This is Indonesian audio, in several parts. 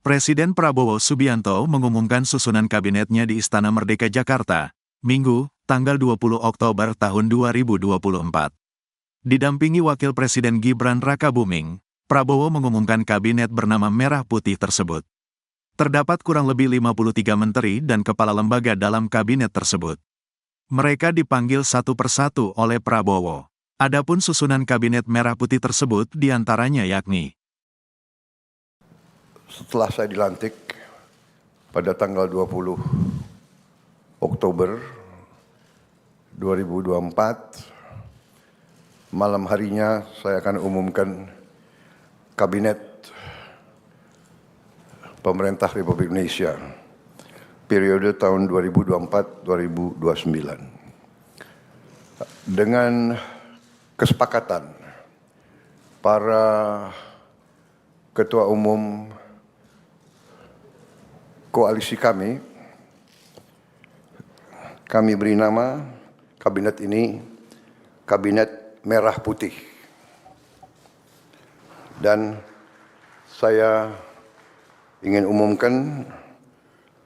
Presiden Prabowo Subianto mengumumkan susunan kabinetnya di Istana Merdeka Jakarta, Minggu, tanggal 20 Oktober tahun 2024. Didampingi Wakil Presiden Gibran Rakabuming, Prabowo mengumumkan kabinet bernama Merah Putih tersebut. Terdapat kurang lebih 53 menteri dan kepala lembaga dalam kabinet tersebut. Mereka dipanggil satu persatu oleh Prabowo. Adapun susunan kabinet Merah Putih tersebut diantaranya yakni: setelah saya dilantik pada tanggal 20 Oktober 2024, malam harinya saya akan umumkan Kabinet Pemerintah Republik Indonesia periode tahun 2024-2029. Dengan kesepakatan para ketua umum koalisi kami beri nama kabinet ini Kabinet Merah Putih. Dan saya ingin umumkan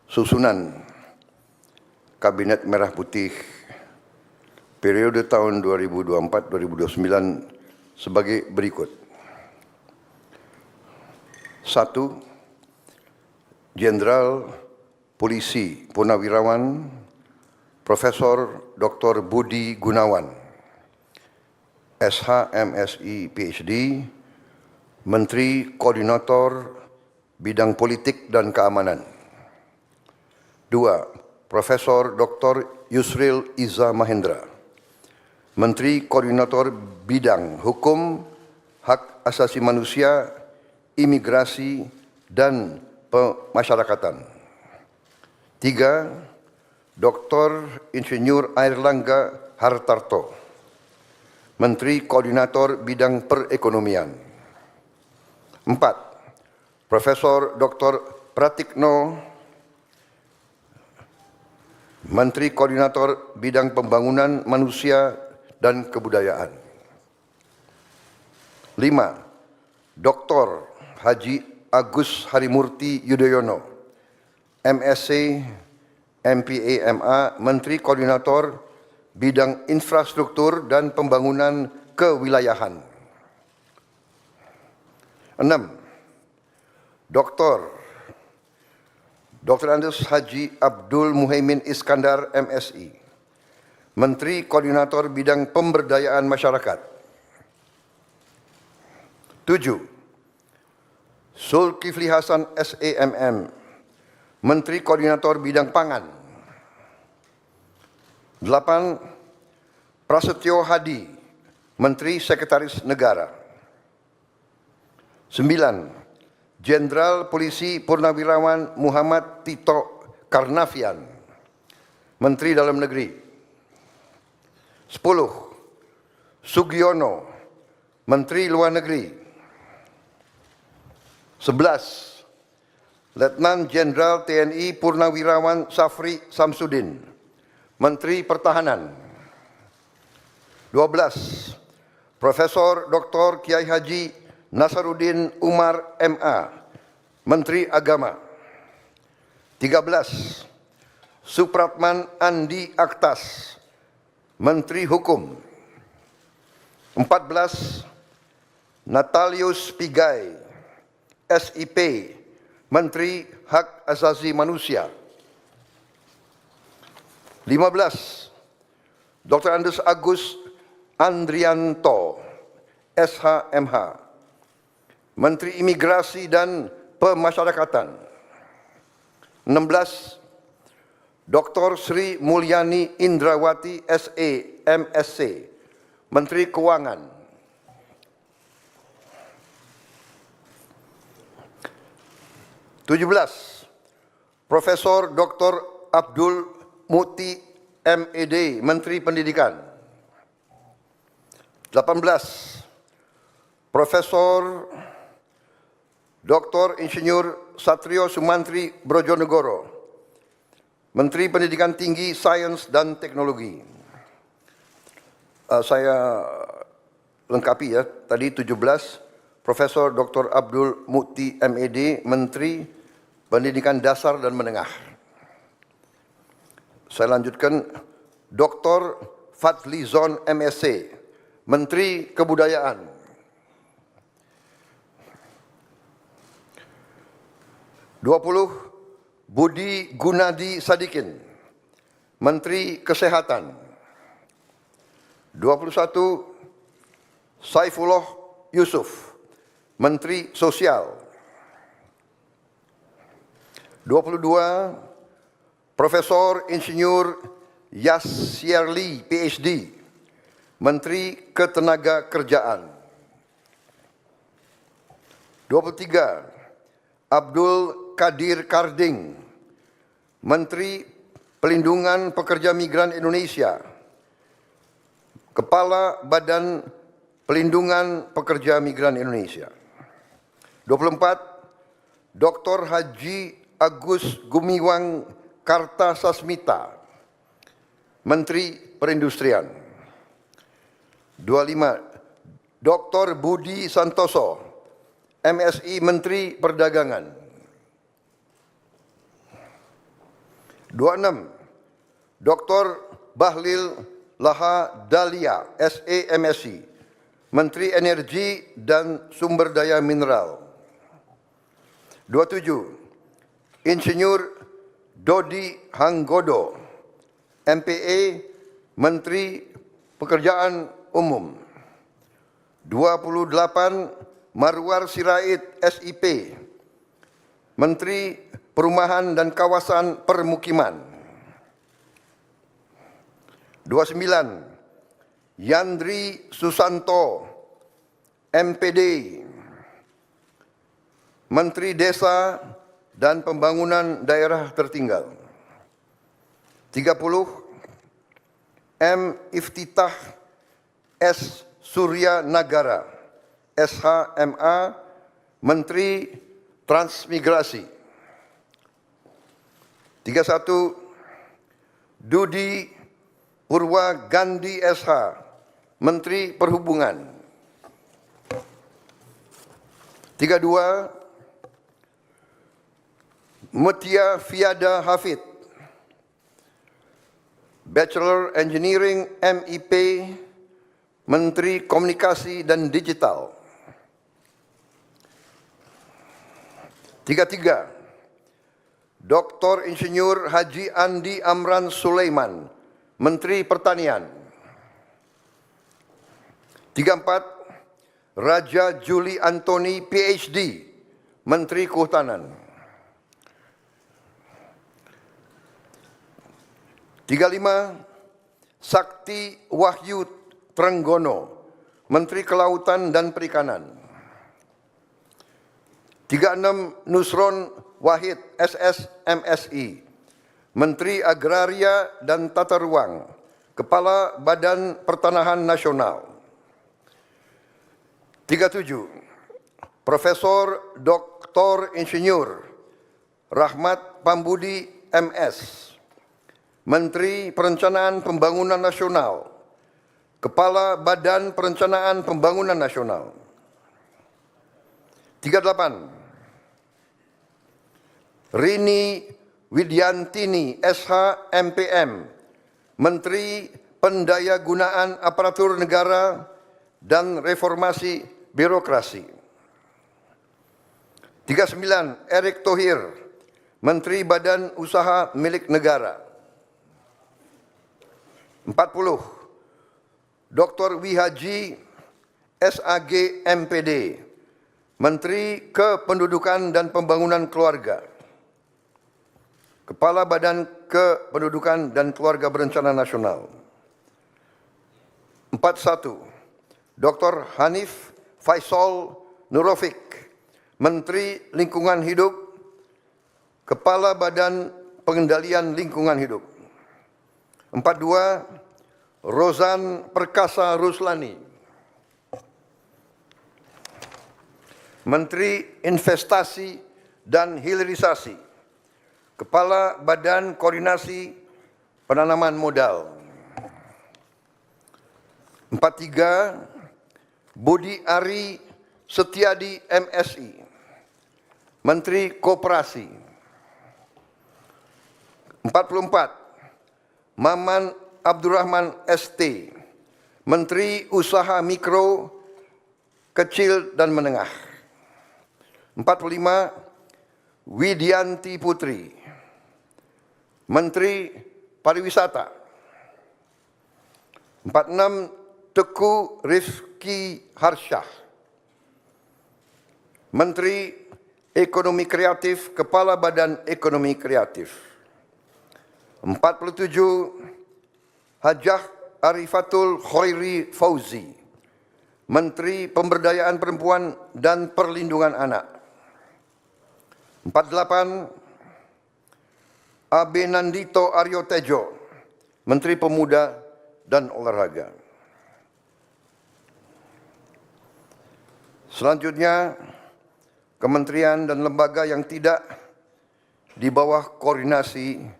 susunan Kabinet Merah Putih periode tahun 2024-2029 sebagai berikut. 1. Jenderal Polisi Purnawirawan Profesor Dr. Budi Gunawan, SH, MSI, PhD, Menteri Koordinator Bidang Politik dan Keamanan. 2. Profesor Dr. Yusril Iza Mahendra, Menteri Koordinator Bidang Hukum, Hak Asasi Manusia, Imigrasi, dan Pemasyarakatan. 3. Dr. Insinyur Airlangga Hartarto, Menteri Koordinator Bidang Perekonomian. 4. Profesor Dr. Pratikno, Menteri Koordinator Bidang Pembangunan Manusia dan Kebudayaan. 5. Dr. Haji Agus Harimurti Yudhoyono, MSc, MPA, MA, Menteri Koordinator Bidang Infrastruktur dan Pembangunan Kewilayahan. 6. Dr. Andes Haji Abdul Muhaimin Iskandar, MSI, Menteri Koordinator Bidang Pemberdayaan Masyarakat. 7. Zulkifli Hasan, SEMM, Menteri Koordinator Bidang Pangan. 8. Prasetyo Hadi, Menteri Sekretaris Negara. 9. Jenderal Polisi Purnawirawan Muhammad Tito Karnavian, Menteri Dalam Negeri. 10. Sugiono, Menteri Luar Negeri. 11. Letnan Jenderal TNI Purnawirawan Safri Samsudin, Menteri Pertahanan. 12. Profesor Dr. Kiai Haji Nasaruddin Umar, MA, Menteri Agama. 13. Supratman Andi Aktas, Menteri Hukum. 14. Natalius Pigai, SIP, Menteri Hak Asasi Manusia. 15. Dr. Andes Agus Andrianto, SHMH, Menteri Imigrasi dan Pemasyarakatan. 16. Dr. Sri Mulyani Indrawati, SE, MSc, Menteri Keuangan. 17. Profesor Dr. Abdul Muti, MED, Menteri Pendidikan. 18. Profesor Dr. Insinyur Satrio Sumantri Brojonegoro, Menteri Pendidikan Tinggi, Sains dan Teknologi. Saya lengkapi ya, tadi 17. Profesor Dr. Abdul Muti, MED, Menteri Pendidikan Dasar dan Menengah. Saya lanjutkan, Dr. Fadlizon MSc, Menteri Kebudayaan. 20, Budi Gunadi Sadikin, Menteri Kesehatan. 21, Saifullah Yusuf, Menteri Sosial. 22, Profesor Insinyur Yasyarli, PhD, Menteri Ketenagakerjaan. 23, Abdul Qadir Karding, Menteri Pelindungan Pekerja Migran Indonesia, Kepala Badan Pelindungan Pekerja Migran Indonesia. 24, Dr. Haji Agus Gumiwang Kartasasmita, Menteri Perindustrian. 25, Dr. Budi Santoso, MSI, Menteri Perdagangan. 26, Dr. Bahlil Lahadalia, SE, MSI, Menteri Energi dan Sumber Daya Mineral. 27, Insinyur Dodi Hanggodo, MPE, Menteri Pekerjaan Umum. 28, Marwar Sirait, SIP, Menteri Perumahan dan Kawasan Permukiman. 29, Yandri Susanto, MPD, Menteri Desa dan Pembangunan Daerah Tertinggal. 30, M. Iftitah S. Surya Nagara, SHMA, Menteri Transmigrasi. 31, Dudi Purwa Gandhi SH, Menteri Perhubungan. 32, Mutia Fiada Hafid, Bachelor Engineering MIP, Menteri Komunikasi dan Digital. 33, Dr. Insinyur Haji Andi Amran Sulaiman, Menteri Pertanian. 34, Raja Juli Antoni, PhD, Menteri Kehutanan. 35, Sakti Wahyu Trenggono, Menteri Kelautan dan Perikanan. 36, Nusron Wahid, SS, MSI, Menteri Agraria dan Tata Ruang, Kepala Badan Pertanahan Nasional. 37, Profesor Dr. Insinyur Rahmat Pambudi, MS, Menteri Perencanaan Pembangunan Nasional, Kepala Badan Perencanaan Pembangunan Nasional. 38, Rini Widyantini, SH, MPM, Menteri Pendayagunaan Aparatur Negara dan Reformasi Birokrasi. 39, Erick Thohir, Menteri Badan Usaha Milik Negara. 40, Dr. Wihaji SAG, MPD, Menteri Kependudukan dan Pembangunan Keluarga, Kepala Badan Kependudukan dan Keluarga Berencana Nasional. 41, Dr. Hanif Faisal Nurofik, Menteri Lingkungan Hidup, Kepala Badan Pengendalian Lingkungan Hidup. 42, Rozan Perkasa Ruslani, Menteri Investasi dan Hilirisasi, Kepala Badan Koordinasi Penanaman Modal. 43, Budi Ari Setiadi, MSI, Menteri Koperasi. 44, Maman Abdurrahman ST, Menteri Usaha Mikro, Kecil dan Menengah. 45, Widianti Putri, Menteri Pariwisata. 46, Teguh Rifki Harsyah, Menteri Ekonomi Kreatif, Kepala Badan Ekonomi Kreatif. 47, Hajah Arifatul Khairi Fauzi, Menteri Pemberdayaan Perempuan dan Perlindungan Anak. 48, Abe Nandito Aryo Tejo, Menteri Pemuda dan Olahraga. Selanjutnya, kementerian dan lembaga yang tidak di bawah koordinasi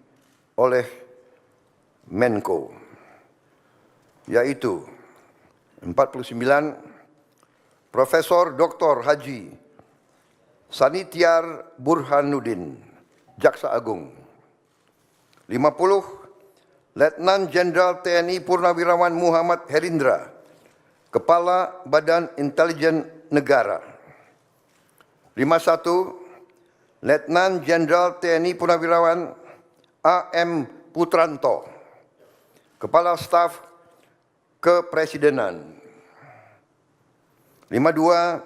oleh Menko, yaitu 49, Profesor Dr. Haji Sanitiar Burhanuddin, Jaksa Agung. 50, Letnan Jenderal TNI Purnawirawan Muhammad Herindra, Kepala Badan Intelijen Negara. 51, Letnan Jenderal TNI Purnawirawan AM Putranto, Kepala Staf Kepresidenan. 52,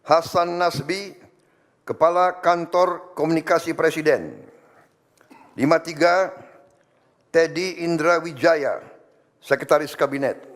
Hasan Nasbi, Kepala Kantor Komunikasi Presiden. 53, Teddy Indra Wijaya, Sekretaris Kabinet.